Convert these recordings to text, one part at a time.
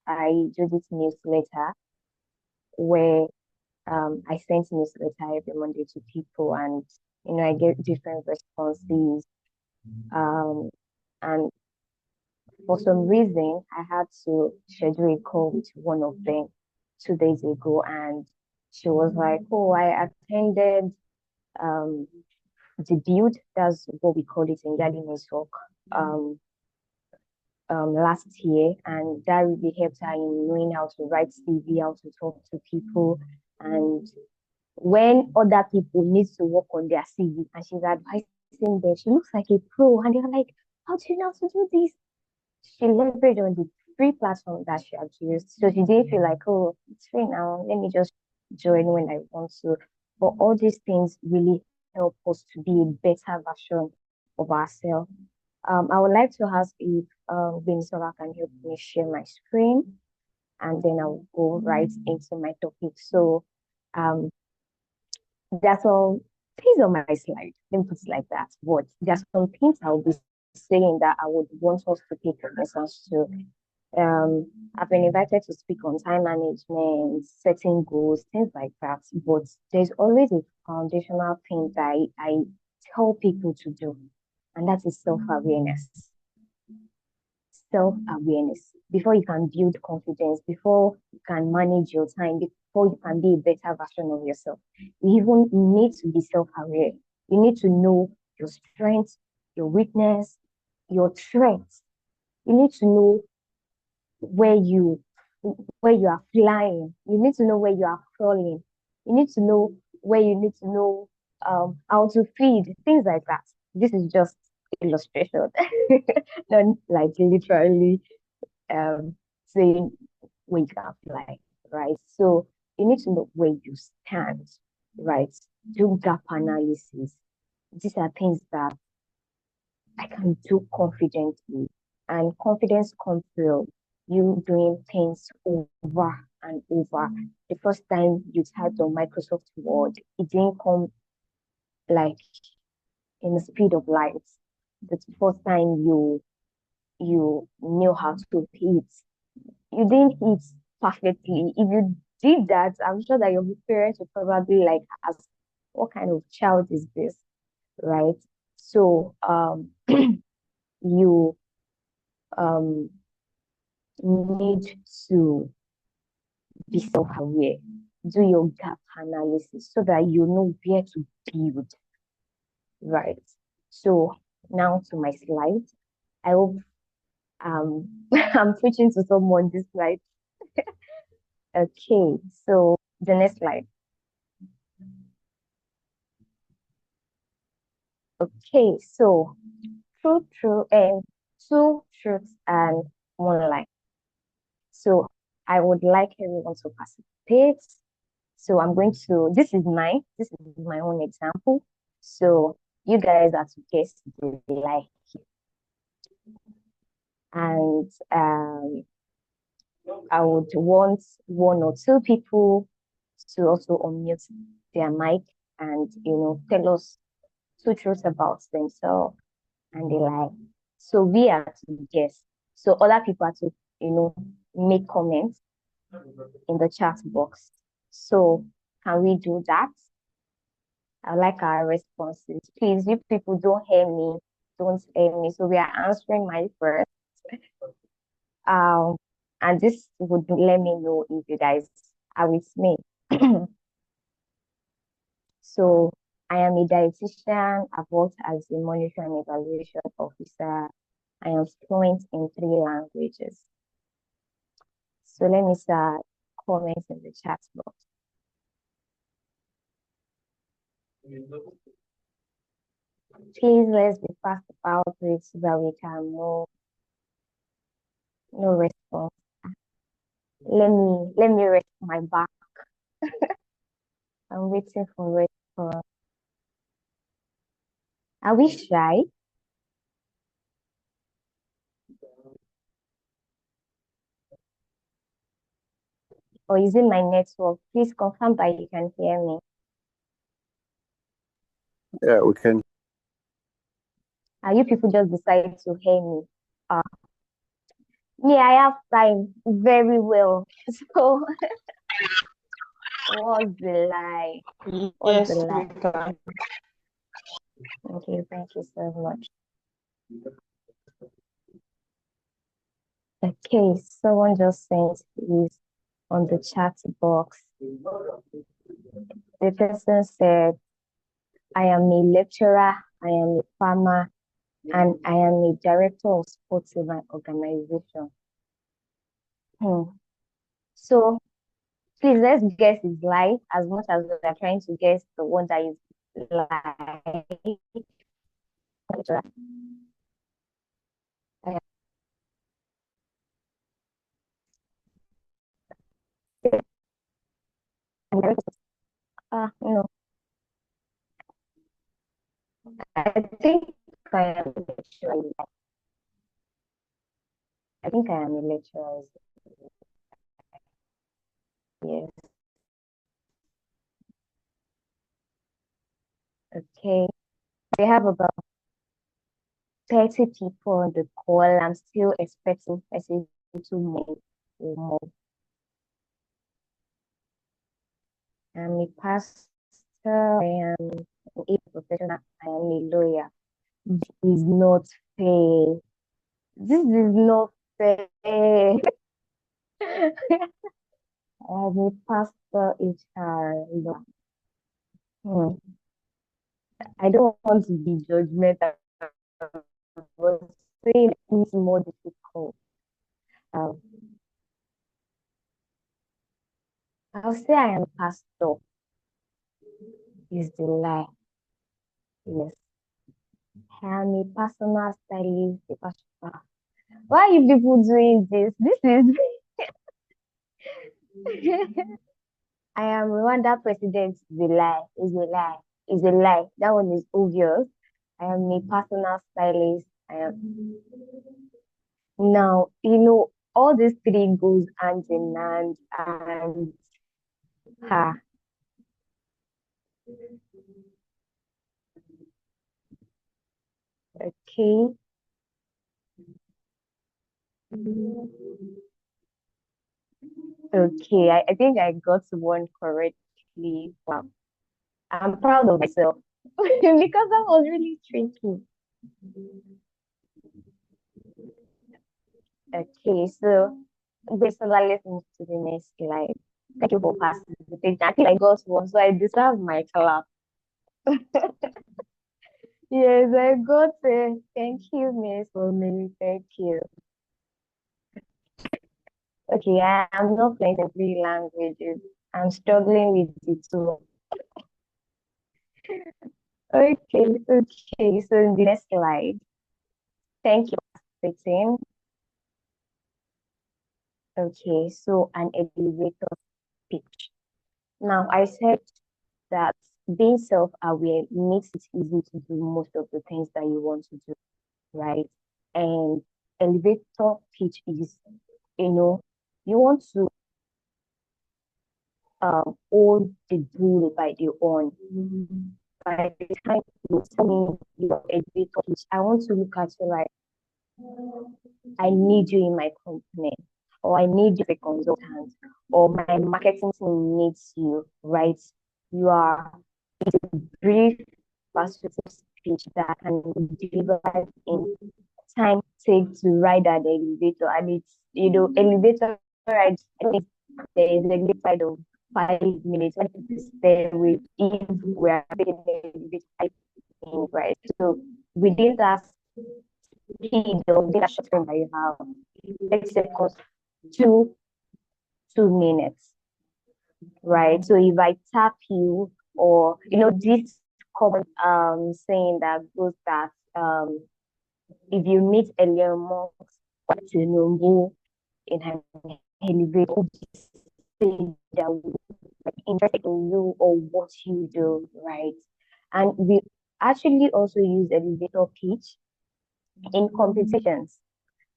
I do this newsletter where I send newsletter every Monday to people, and I get different responses. Um, and for some reason, I had to schedule a call with one of them 2 days ago, and she was like, "Oh, I attended um the build. That's what we call it in Yali Network. Um, last year, and that really helped her in knowing how to write CV, how to talk to people, and when other people need to work on their CV, and she's advising them, she looks like a pro, and they're like, "How do you know how to do this?" She leveraged on the free platform that she had used, so she didn't feel like, "Oh, it's free now. Let me just join when I want to." But all these things really help us to be a better version of ourselves. I would like to ask if Vinsola can help me share my screen, and then I'll go right into my topic. So um, that's all things on my slide. Let me put it like that. But there's some things I'll be saying that I would want us to take cognizance to. I've been invited to speak on time management, setting goals, things like that. But there's always a foundational thing that I tell people to do, and that is self-awareness. Self-awareness. Before you can build confidence, before you can manage your time, before you can be a better version of yourself, you even need to be self-aware. You need to know your strengths, your weakness, your threats. You need to know where you where you are flying. You need to know where you are crawling. You need to know where you need to know how to feed, things like that. This is just illustration, not like literally saying where you can fly, right? So you need to know where you stand, right? Do gap analysis. These are things that I can do confidently. And confidence comes through you doing things over and over. The first time you typed on Microsoft Word, it didn't come like in the speed of light. The first time you knew how to hit, you didn't hit perfectly. If you did that, I'm sure that your parents would probably like ask, "What kind of child is this?" Right? So you um need to be self-aware, do your gap analysis so that you know where to build, right? So now to my slide. I hope I'm preaching to someone this slide. Okay, so the next slide. Okay, so true and two truths and one lie. So I would like everyone to participate. So I'm going to, this is my own example. So you guys are to guess the lie. And I would want one or two people to also unmute their mic and, tell us two truths about themselves and the lie. So we are to guess. So other people are to, make comments in the chat box. So can we do that? I like our responses. Please, you people don't hear me. Don't hear me. So we are answering my first. Um, and this would let me know if you guys are with me. So I am a dietitian. I've worked as a monitoring and evaluation officer. I am fluent in 3 languages. So let me start comments in the chat box. Please let's be fast about it so that we can move. No response. Let me rest my back. I'm waiting for response. Are we shy? Or is it my network? Please confirm that you can hear me. Yeah, we can. Are you people just decided to hear me? Yeah, I have time very well. So what's the lie? What's the Yes, lie? we can. Okay, thank you so much. Okay, someone just sent this on the chat box. The person said, I am a lecturer, I am a farmer, and I am a director of sports in my organization. So please let's guess his lie as much as we are trying to guess the one that is lie. No, I think I am a lecturer. I think I am a lecturer. Yes. Okay. We have about 30 people on the call. I'm still expecting messages to more or more. I'm a pastor. I am a professional. I am a lawyer. This is not fair. This is not fair. I am a pastor HR. Hmm. I don't want to be judgmental, but saying it's more difficult. Um, I'll say I am a pastor is the lie. Yes. I am a personal stylist. Why are you people doing this? This is I am Rwanda president is a lie. Is a lie. Is a lie. That one is obvious. I am a personal stylist. I am now, all these three goes hand in hand and ha. Okay. Okay. I think I got one correctly. Wow. I'm proud of myself because that was really tricky. Okay, so basically let's move to the next slide. Thank you for participating. I think I got one, so I deserve my clap. Yes, I got it. Thank you, Miss Omiri. Thank you. Okay, I'm not playing in three languages. I'm struggling with the two. Okay. So in the next slide, thank you for participating. Okay, so an elevator pitch. Now, I said that being self-aware makes it easy to do most of the things that you want to do, right? And elevator pitch is, you know, you want to hold the bull by the horn. By the time you tell me your elevator pitch, I want to look at you like, I need you in my company, or I need you as a consultant, or my marketing team needs you, right? You are brief, persuasive speech that can be delivered in time take to ride at the elevator. And it's, elevator ride, I think there is a elevator ride of 5 minutes. When it is there with if we are taking the elevator 5 minutes, right? So within that speed of data shuttle that you have, let's say cost two 2 minutes, right? So if I tap you, or this common saying that goes that if you meet Elon Musk Tinubu in an elevator, say that would like interested in you or what you do, right? And we actually also use elevator pitch in competitions,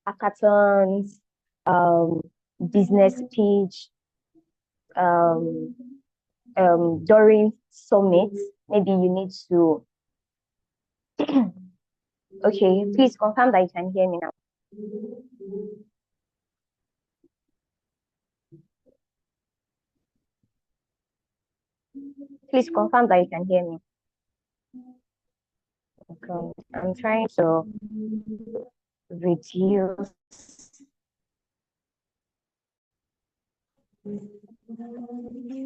hackathons, um, business pitch, um, during summits. Maybe you need to. Okay, please confirm that you can hear me now. Please confirm that you can hear me. Okay. I'm trying to reduce.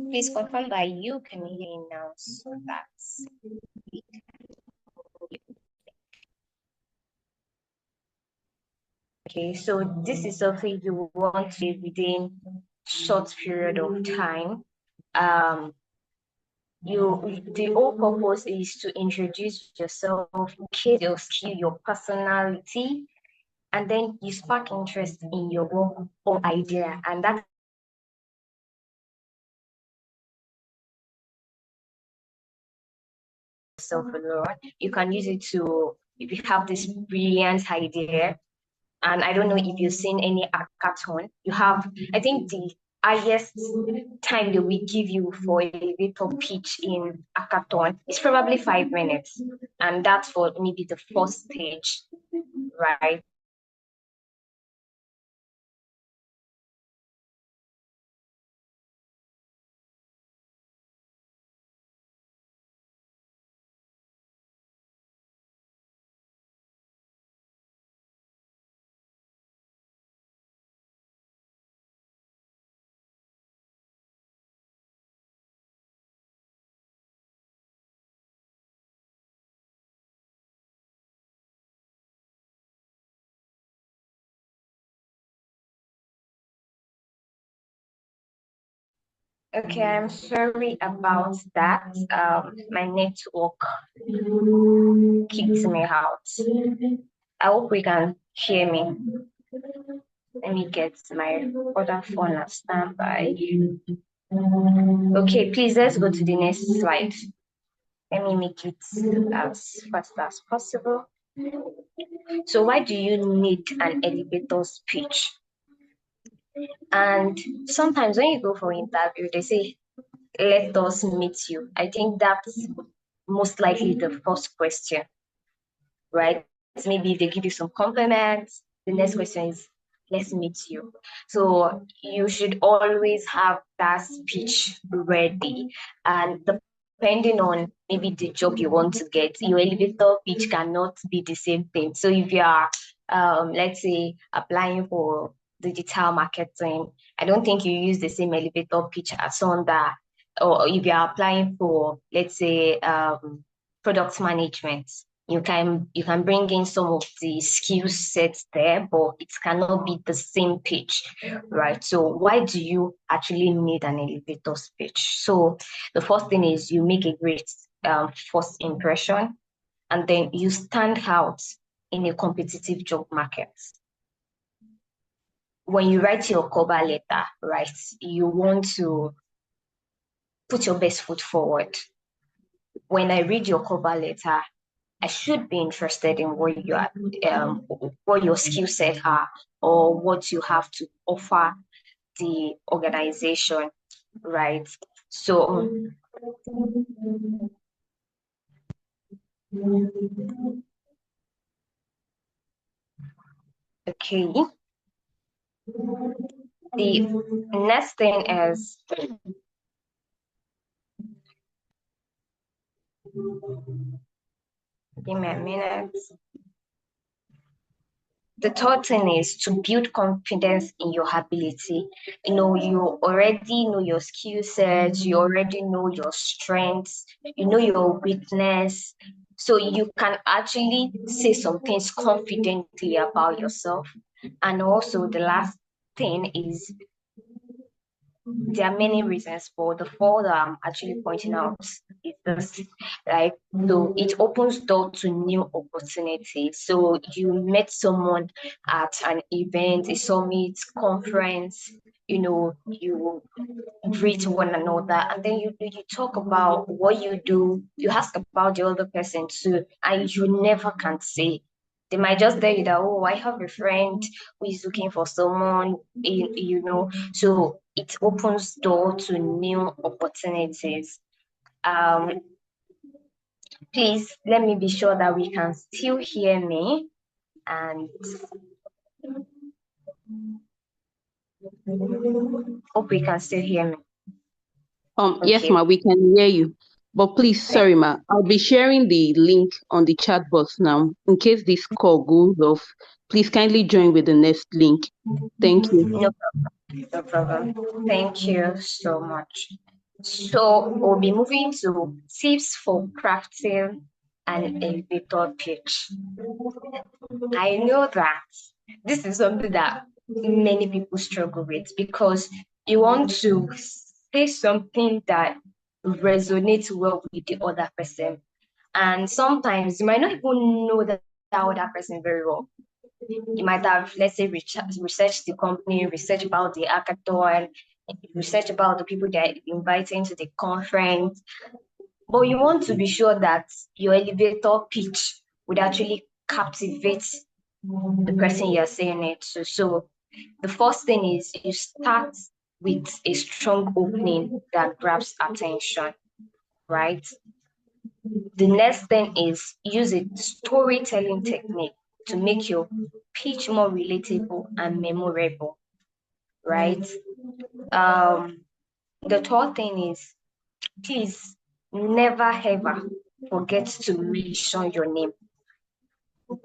Please confirm that you can hear me now so that okay, so this is something you want to within short period of time. The whole purpose is to introduce yourself, share your skill, your personality, and then you spark interest in your work or idea, and that yourself a lot. You can use it to if you have this brilliant idea. And I don't know if you've seen any hackathon. You have, I think the highest time that we give you for a elevator pitch in hackathon is probably 5 minutes. And that's for maybe the first stage, right? Okay, I'm sorry about that. My network kicked me out. I hope we can hear me. Let me get my other phone on standby. Okay, please let's go to the next slide. Let me make it as fast as possible. So why do you need an elevator speech? And sometimes when you go for interview, they say, let us meet you. I think that's most likely the first question, right? Maybe if they give you some compliments, the next question is, let's meet you. So you should always have that speech ready. And depending on maybe the job you want to get, your elevator pitch cannot be the same thing. So if you are, let's say, applying for digital marketing, I don't think you use the same elevator pitch as on that. Or if you are applying for, let's say, product management, you can bring in some of the skill sets there, but it cannot be the same pitch, right? So why do you actually need an elevator speech? So the first thing is you make a great first impression, and then you stand out in a competitive job market. When you write your cover letter, right, you want to put your best foot forward. When I read your cover letter, I should be interested in what you are, what your skill set are, or what you have to offer the organization, right? So, okay. The next thing is, give me a minute. The third thing is to build confidence in your ability. You already know your skill sets, you already know your strengths, you know your weakness. So you can actually say some things confidently about yourself. And also the last thing is there are many reasons, but the four that I'm actually pointing out is this, like, so it opens door to new opportunities. So you met someone at an event, a summit, conference, you greet one another, and then you talk about what you do, you ask about the other person too, and you never can say. They might just tell you that, oh, I have a friend who is looking for someone, so it opens door to new opportunities. Um, Please let me be sure that we can still hear me, and hope we can still hear me. Yes, Okay. ma, we can hear you. But please, sorry, ma, I'll be sharing the link on the chat box now. In case this call goes off, please kindly join with the next link. Thank you. No problem. No problem. Thank you so much. So we'll be moving to tips for crafting an elevator pitch. I know that this is something that many people struggle with because you want to say something that resonates well with the other person. And sometimes you might not even know that other person very well. You might have, let's say, researched the company, research about the hackathon, research about the people that are inviting to the conference. But you want to be sure that your elevator pitch would actually captivate the person you're saying it to. So the first thing is you start with a strong opening that grabs attention, right? The next thing is use a storytelling technique to make your pitch more relatable and memorable, right? Um, the third thing is please never ever forget to mention your name.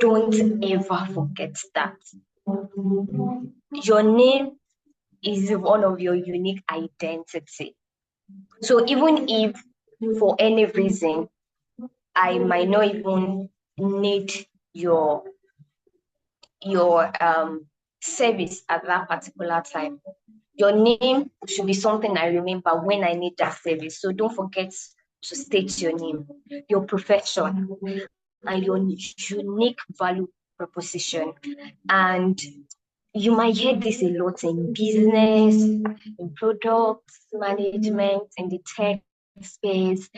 Don't ever forget that. Your name is one of your unique identity. So even if for any reason I might not even need your service at that particular time, your name should be something I remember when I need that service. So don't forget to state your name, your profession, and your unique value proposition. And you might hear this a lot in business, in product management, in the tech space.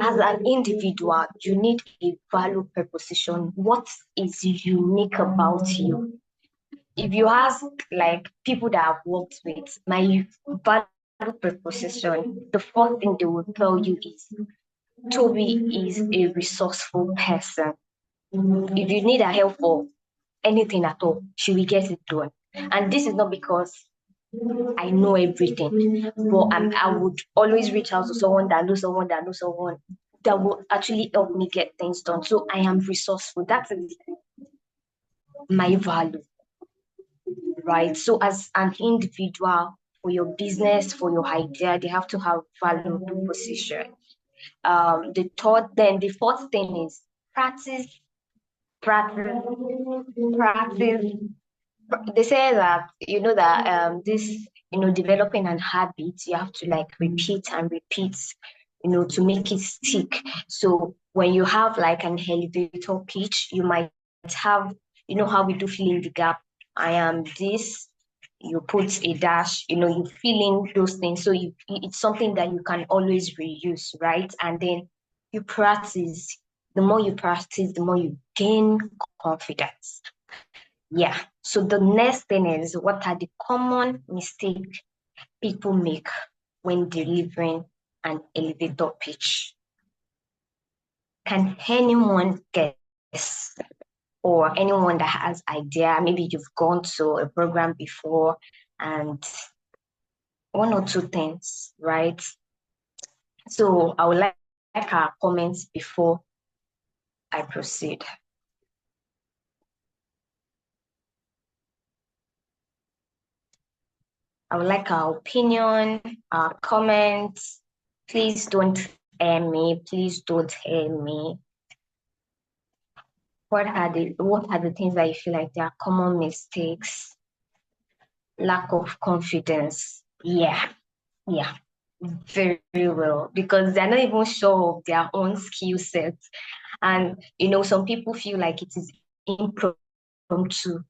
As an individual, you need a value proposition. What is unique about you? If you ask like people that I've worked with, my value proposition, the first thing they will tell you is Toby is a resourceful person. If you need a help for anything at all, she will get it done. And this is not because I know everything, but I would always reach out to someone that knows someone that knows someone that will actually help me get things done. So I am resourceful. That is my value, right? So as an individual, for your business, for your idea, they have to have value proposition. The fourth thing is practice, practice, practice. They say that this developing an habit, you have to like repeat and repeat, to make it stick. So when you have like an elevator pitch, you might have, how we do fill in the gap. I am this. You put a dash, you fill in those things. So it's something that you can always reuse, right? And then you practice. The more you practice, the more you gain confidence. Yeah. So the next thing is, what are the common mistakes people make when delivering an elevator pitch? Can anyone guess? Or anyone that has idea, maybe you've gone to a program before and one or two things, right? So I would like our comments before I proceed. I would like our opinion, our comments. Please don't hear me. Please don't hear me. What are the things that you feel like they are common mistakes? Lack of confidence. Yeah. Very well. Because they're not even sure of their own skill set. And some people feel like it is impromptu.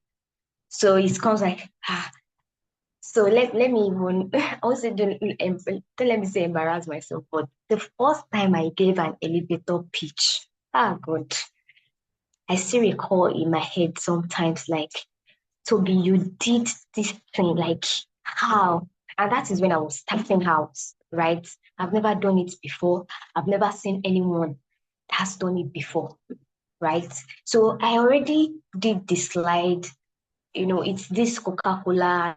So it comes like, So let me even also don't let me say embarrass myself, but the first time I gave an elevator pitch, God, I still recall in my head sometimes like, Toby, you did this thing, like how? And that is when I was starting out, right? I've never done it before. I've never seen anyone that has done it before, right? So I already did the slide, it's this Coca-Cola